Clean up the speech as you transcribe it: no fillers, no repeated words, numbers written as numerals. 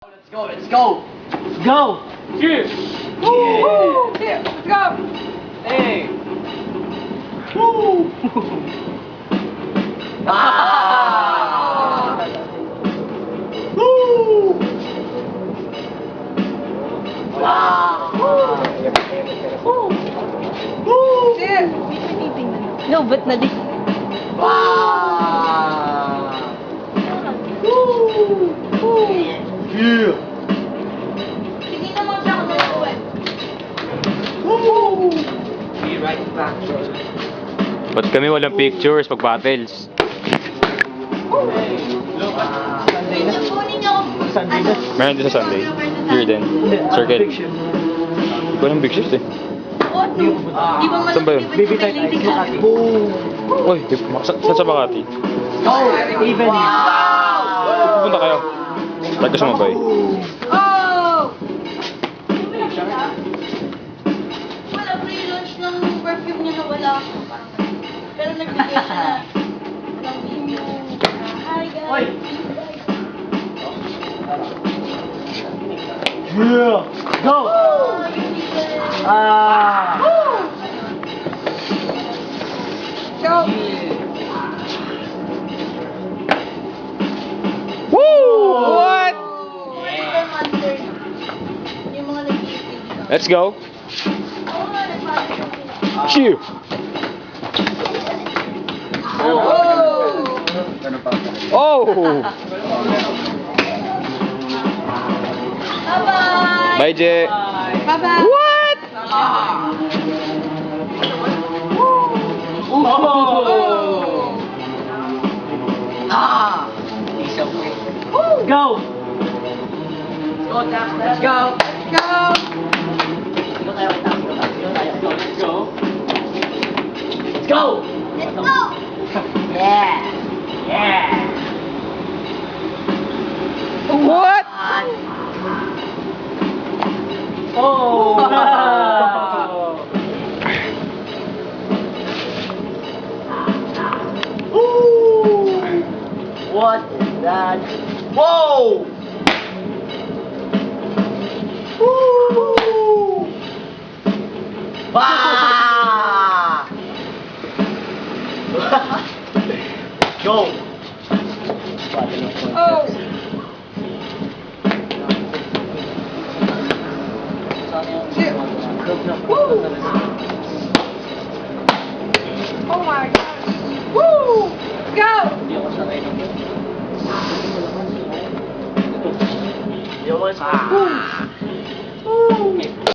Let's go, let's go! Go! Cheers! Woo! Yeah, let's go! Hey! Woo! Ah! Woo! Wow! Woo! Cheers! No, ba't na di? Wow! Woo! Woo! Yeah! Hindi naman siya ako nag-uwi. Woo! Be right back. Ba't kami walang pictures pag battles? Sunday na. Kunin niyo ako. Sunday na. Meron din sa Sunday. Here din. Circle. Fiction. Walang pictures eh. Oh, no. Di ba Saan ba yun? Baby tight eyes. Makati. Boom! Uy, saan sa Makati? Go! Evening. Wow! Pupunta kayo. Taga sumabay. Oh! Wala pre-launch ng perfume niya na wala ako. Pero nagbigay siya ng video. Hi guys. Oy! Yeah! Go! Oh, yung sticker. Ah! Go. Woo! What? Monster, monster. Yung mga nag-iipin dito. Let's go. Oo nga, nagpapalagay. Cheer! Oh! Oh! Bye-bye! Bye, Je. Bye-bye! What? Oh! Ah! Isa win. Go! Go, Tax, let's go! Let's go! Sino tayo kay Tax? Sino tayo? Let's go! Let's go! Let's go! Yeah! Yeah! What? Oh! Ooh! What is that? Whoa! Ooh! Ah! Go! Oh! Oh my gosh! Woo! Go! Hindi ako sanay ng... Hindi ako sanay.